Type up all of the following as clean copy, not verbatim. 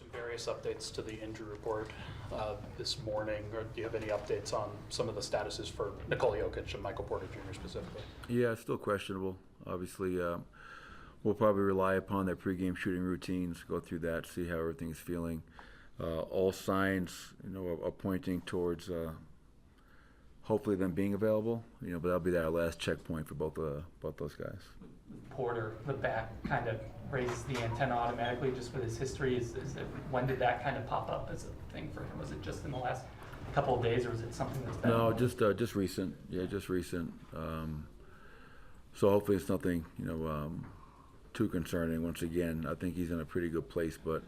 some various updates to the injury report this morning. Or do you have any updates on some of the statuses for Nikola Jokic and Michael Porter Jr. specifically? Yeah, it's still questionable. Obviously, we'll probably rely upon their pregame shooting routines, go through that, see how everything's feeling. All signs, are pointing towards hopefully them being available. But that'll be our last checkpoint for both those guys. Porter, the back kind of raises the antenna automatically just with his history. When did that kind of pop up as a thing for him? Was it just in the last couple of days, or was it something that's been? No, just recent. Yeah, just recent. So hopefully it's nothing too concerning. Once again, I think he's in a pretty good place, but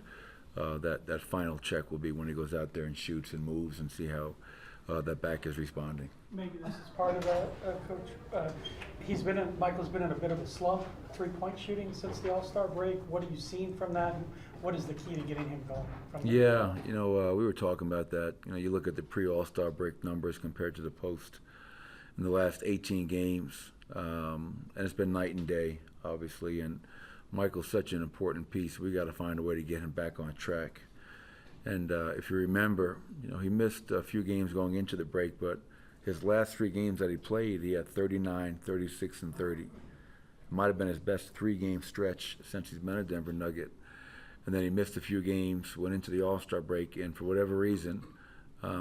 that final check will be when he goes out there and shoots and moves and see how that back is responding. Maybe this is part of that, Coach. Michael's been in a bit of a slump, three-point shooting since the All-Star break. What have you seen from that? And what is the key to getting him going? Yeah, we were talking about that. You look at the pre-All-Star break numbers compared to the post in the last 18 games, and it's been night and day, obviously. And Michael's such an important piece. We got to find a way to get him back on track. And if you remember, he missed a few games going into the break, but his last 3 games that he played, he had 39, 36, and 30. It might have been his best 3-game stretch since he's been a Denver Nugget. And then he missed a few games, went into the All-Star break, and for whatever reason,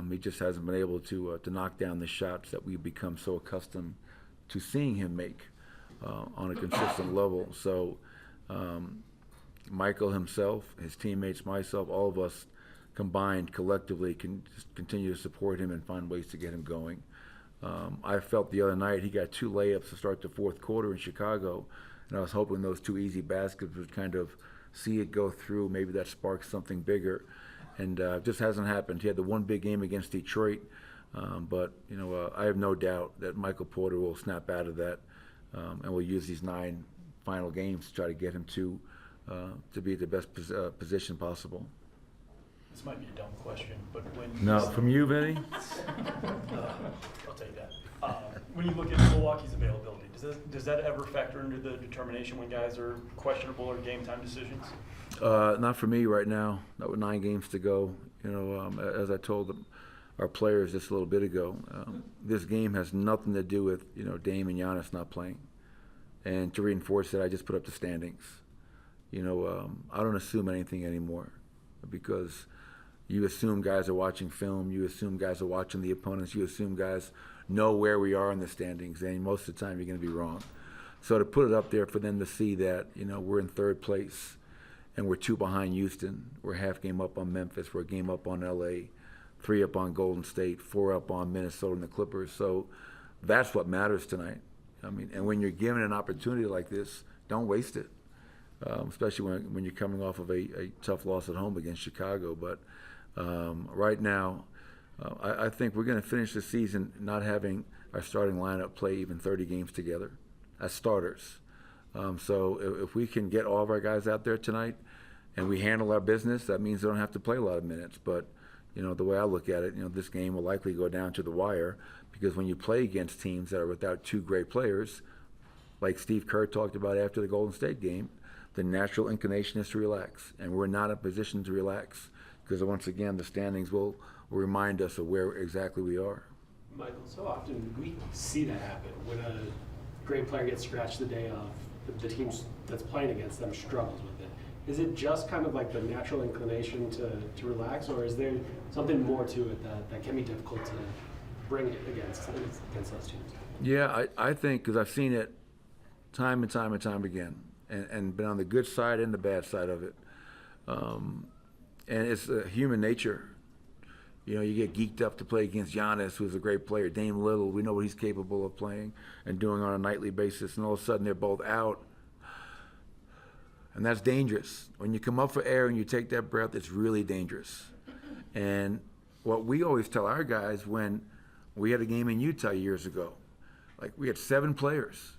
he just hasn't been able to knock down the shots that we've become so accustomed to seeing him make on a consistent level. So Michael himself, his teammates, myself, all of us combined collectively can just continue to support him and find ways to get him going. I felt the other night he got 2 layups to start the fourth quarter in Chicago, and I was hoping those 2 easy baskets would kind of see it go through. Maybe that sparks something bigger, and it just hasn't happened. He had the one big game against Detroit, but I have no doubt that Michael Porter will snap out of that, and will use these 9 final games to try to get him to be at the best position possible. This might be a dumb question, but From you, Vinny? I'll take that. When you look at Milwaukee's availability, does that ever factor into the determination when guys are questionable or game time decisions? Not for me right now. Not with 9 games to go. As I told our players just a little bit ago, this game has nothing to do with Dame and Giannis not playing. And to reinforce it, I just put up the standings. I don't assume anything anymore, because you assume guys are watching film, you assume guys are watching the opponents, you assume guys know where we are in the standings, and most of the time you're going to be wrong. So to put it up there for them to see that, we're in 3rd place and we're 2 behind Houston, we're half game up on Memphis, we're a game up on LA, 3 up on Golden State, 4 up on Minnesota and the Clippers. So that's what matters tonight. And when you're given an opportunity like this, don't waste it. Especially when you're coming off of a tough loss at home against Chicago. But right now, I think we're going to finish the season not having our starting lineup play even 30 games together as starters. So if we can get all of our guys out there tonight and we handle our business, that means they don't have to play a lot of minutes. But, the way I look at it, this game will likely go down to the wire, because when you play against teams that are without 2 great players, like Steve Kerr talked about after the Golden State game, the natural inclination is to relax, and we're not in a position to relax, because once again the standings will remind us of where exactly we are. Michael, so often we see that happen when a great player gets scratched the day of, the team that's playing against them struggles with it. Is it just kind of like the natural inclination to relax, or is there something more to it that can be difficult to bring it against those teams? Yeah, I think, because I've seen it time and time and time again, and been on the good side and the bad side of it. And it's human nature. You get geeked up to play against Giannis, who's a great player. Dame Lillard, we know what he's capable of playing and doing on a nightly basis, and all of a sudden they're both out. And that's dangerous. When you come up for air and you take that breath, it's really dangerous. And what we always tell our guys when we had a game in Utah years ago, like we had 7 players.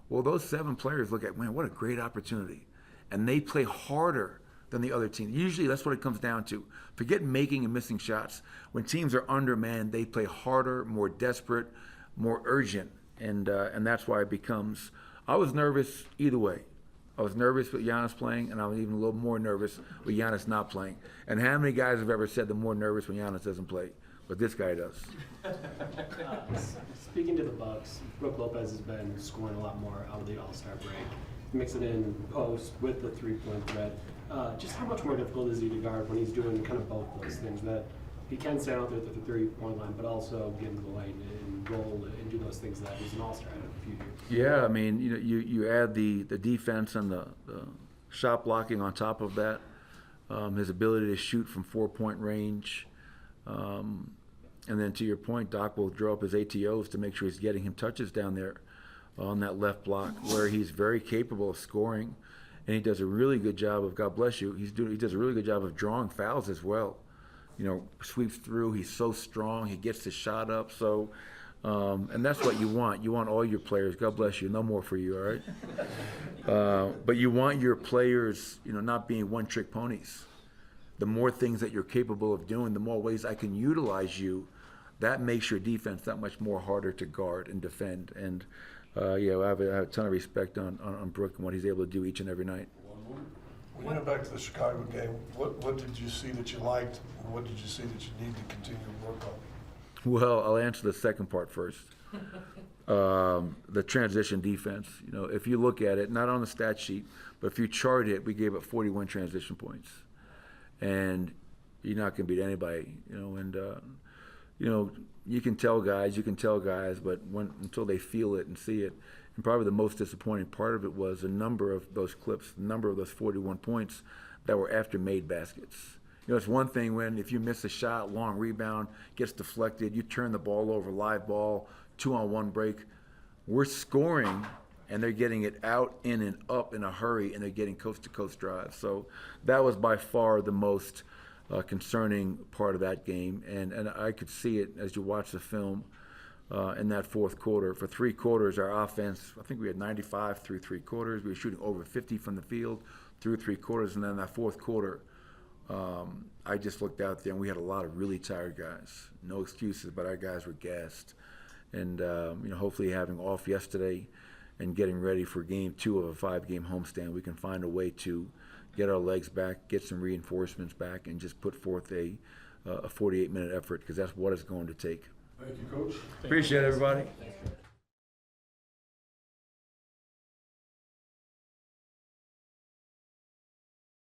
Well, those 7 players look at, man, what a great opportunity. And they play harder than the other team. Usually that's what it comes down to. Forget making and missing shots. When teams are undermanned, they play harder, more desperate, more urgent. And that's why it becomes, I was nervous either way. I was nervous with Giannis playing, and I was even a little more nervous with Giannis not playing. And how many guys have ever said they're more nervous when Giannis doesn't play? But this guy does. Speaking to the Bucks, Brook Lopez has been scoring a lot more out of the All-Star break. Mix it in post with the three-point threat. Just how much more difficult is he to guard when he's doing kind of both those things, that he can stand out there at the three-point line, but also get into the lane and roll and do those things that he's an All-Star in a few years. Yeah, I mean, you add the defense and the shot blocking on top of that, his ability to shoot from 4-point range, and then to your point, Doc will draw up his ATOs to make sure he's getting him touches down there on that left block, where he's very capable of scoring, and he does a really good job of, God bless you, he does a really good job of drawing fouls as well. Sweeps through. He's so strong. He gets the shot up. So, and that's what you want. You want all your players. God bless you. No more for you, all right? But you want your players, not being one-trick ponies. The more things that you're capable of doing, the more ways I can utilize you. That makes your defense that much more harder to guard and defend. And I have a ton of respect on Brook and what he's able to do each and every night. When you went back to the Chicago game, what did you see that you liked, and what did you see that you need to continue to work on? Well, I'll answer the second part first. The transition defense. If you look at it, not on the stat sheet, but if you chart it, we gave up 41 transition points, and you're not going to beat anybody. You can tell guys, but until they feel it and see it. And probably the most disappointing part of it was a number of those clips, a number of those 41 points that were after made baskets. It's one thing when if you miss a shot, long rebound, gets deflected, you turn the ball over, live ball, 2-on-1 break. We're scoring, and they're getting it out, in, and up in a hurry, and they're getting coast-to-coast drives. So that was by far the most concerning part of that game. And I could see it as you watch the film. In that fourth quarter. For 3 quarters, our offense, I think we had 95 through 3 quarters. We were shooting over 50 from the field through 3 quarters. And then that fourth quarter, I just looked out there, and we had a lot of really tired guys. No excuses, but our guys were gassed. And, hopefully having off yesterday and getting ready for game 2 of a 5-game homestand, we can find a way to get our legs back, get some reinforcements back, and just put forth a 48-minute effort, because that's what it's going to take. Thank you, Coach. Appreciate it, everybody.